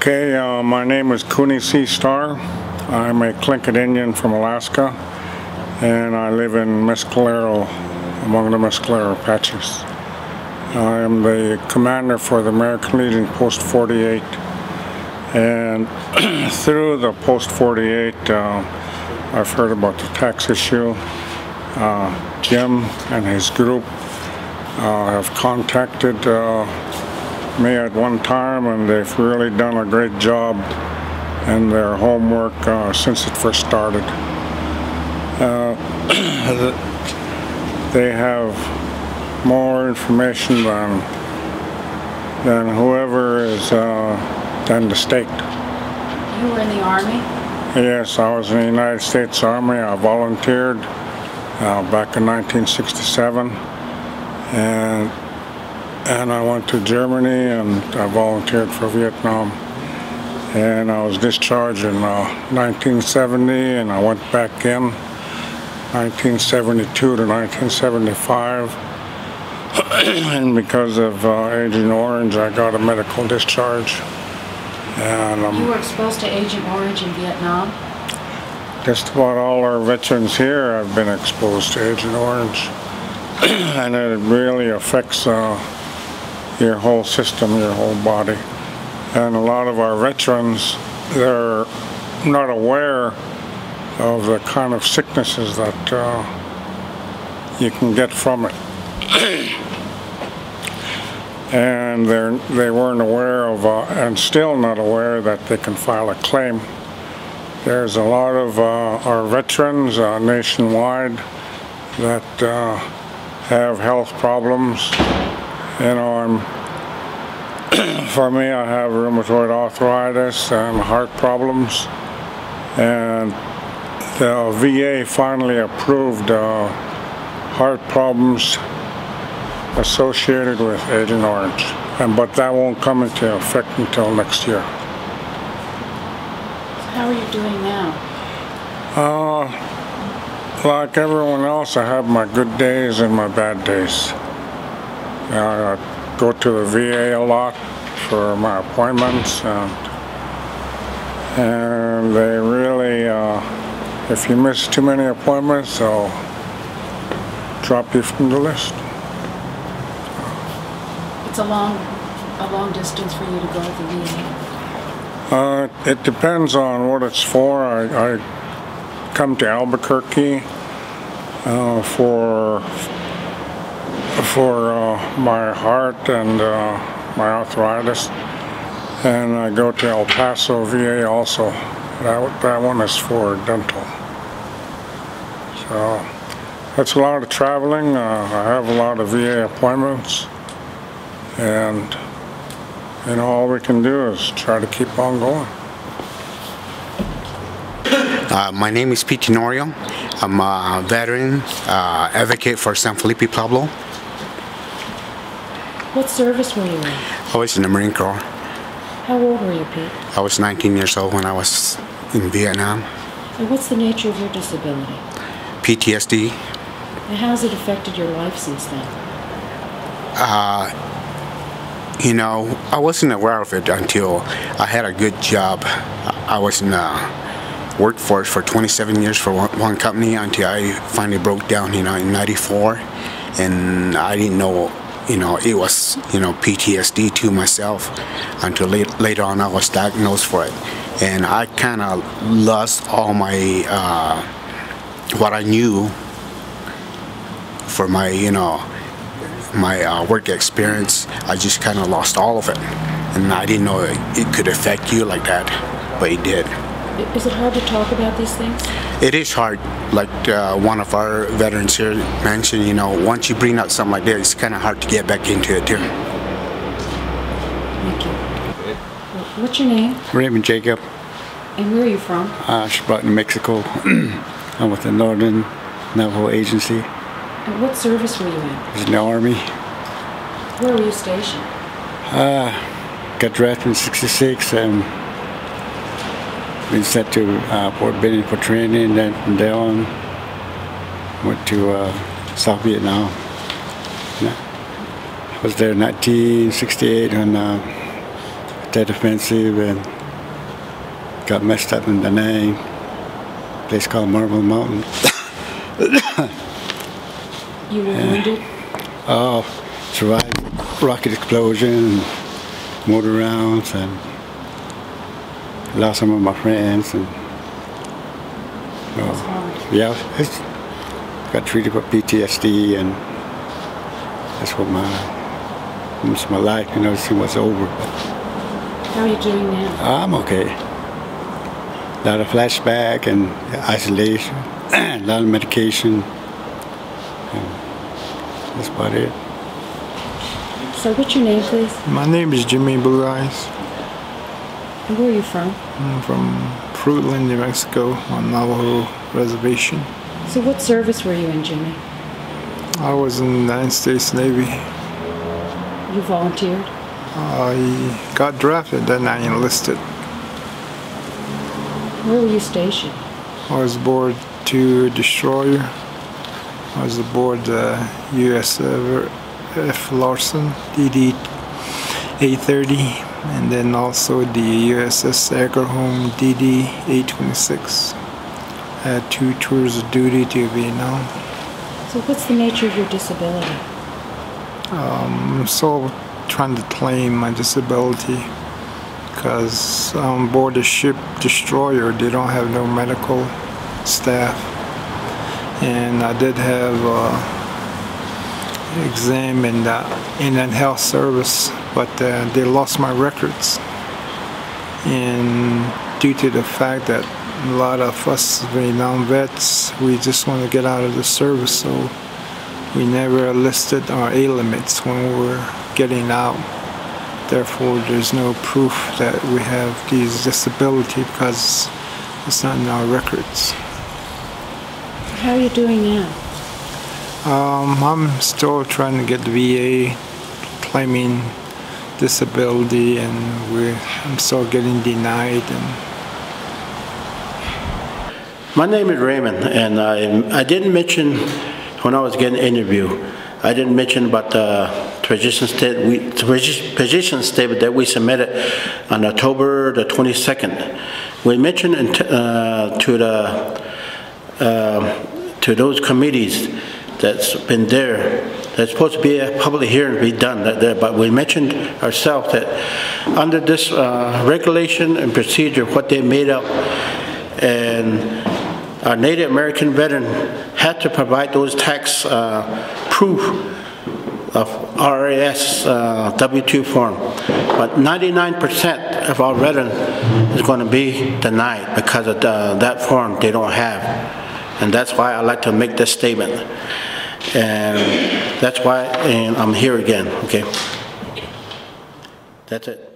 Okay, my name is Cooney C. Starr. I'm a Tlingit Indian from Alaska, and I live in Mescalero, among the Mescalero Apaches. I am the commander for the American Legion Post 48, and through the Post 48, I've heard about the tax issue. Jim and his group have contacted me at one time, and they've really done a great job in their homework since it first started. They have more information than whoever is than the state. You were in the Army? Yes, I was in the United States Army. I volunteered back in 1967, and I went to Germany, and I volunteered for Vietnam. And I was discharged in 1970, and I went back in 1972 to 1975. And because of Agent Orange, I got a medical discharge. And you were exposed to Agent Orange in Vietnam? Just about all our veterans here have been exposed to Agent Orange. And it really affects your whole system, your whole body. And a lot of our veterans, they're not aware of the kind of sicknesses that you can get from it. And they weren't aware of, and still not aware, that they can file a claim. There's a lot of our veterans nationwide that have health problems. You know, for me, I have rheumatoid arthritis and heart problems, and the VA finally approved heart problems associated with Agent Orange, but that won't come into effect until next year. So how are you doing now? Like everyone else, I have my good days and my bad days. I go to the VA a lot for my appointments, and they really, if you miss too many appointments, they'll drop you from the list. It's a long distance for you to go to the VA. It depends on what it's for. I come to Albuquerque for my heart and my arthritis, and I go to El Paso VA also. That one is for dental. So that's a lot of traveling. I have a lot of VA appointments, and you know, all we can do is try to keep on going. My name is Pete Tenorio. I'm a veteran advocate for San Felipe Pueblo. What service were you in? I was in the Marine Corps. How old were you, Pete? I was 19 years old when I was in Vietnam. And what's the nature of your disability? PTSD. And how has it affected your life since then? You know, I wasn't aware of it until I had a good job. I was in the workforce for 27 years for one company until I finally broke down, you know, in '94, and I didn't know, you know, it was, you know, PTSD to myself until later on I was diagnosed for it, and I kind of lost all my what I knew for my, you know, my work experience. I just kind of lost all of it, and I didn't know it could affect you like that, but it did. Is it hard to talk about these things? It is hard. Like one of our veterans here mentioned, you know, once you bring out something like that, it's kind of hard to get back into it too. Thank you. What's your name? Raymond Jacob. And where are you from? New Mexico. I'm with the Northern Navajo Agency. And what service were you in? I was in the Army. Where were you stationed? Got drafted in '66 and been sent to Fort Benning for training. Then from there on, went to South Vietnam. Yeah. I was there in 1968 when that offensive and got messed up in the name. Place called Marble Mountain. You were wounded? Oh, survived rocket explosion, motor rounds, and lost some of my friends. And That's hard. yeah, got treated for PTSD, and that's what most of my life, you know, it was over. How are you doing now? I'm okay. A lot of flashback and isolation, a lot of medication. And that's about it. So what's your name, please? My name is Jimmy Blue Eyes. And where are you from? I'm from Fruitland, New Mexico, on Navajo Reservation. So what service were you in, Jimmy? I was in the United States Navy. You volunteered? I got drafted, then I enlisted. Where were you stationed? I was aboard two destroyer. I was aboard the USF Larson, DD 830, and then also the USS Agerholm, DD 826. I had 2 tours of duty to Vietnam. So what's the nature of your disability? I'm still trying to claim my disability because on board the ship destroyer they don't have no medical staff, and I did have an exam in that health service, but they lost my records, and due to the fact that a lot of us Vietnam vets, we just want to get out of the service, so we never listed our A limits when we were getting out. Therefore, there's no proof that we have these disability because it's not in our records. How are you doing now? I'm still trying to get the VA claiming disability, and I'm still getting denied. My name is Raymond, and I didn't mention when I was getting interviewed, I didn't mention about the position statement that we submitted on October the 22nd. We mentioned to those committees that's been there, there's supposed to be a public hearing to be done there, but we mentioned ourselves that under this regulation and procedure, what they made up, and our Native American veteran had to provide those tax proof of RAS W-2 form, but 99% of our veterans is going to be denied because of that form they don't have, and that's why I like to make this statement, and that's why I'm here again. Okay, that's it.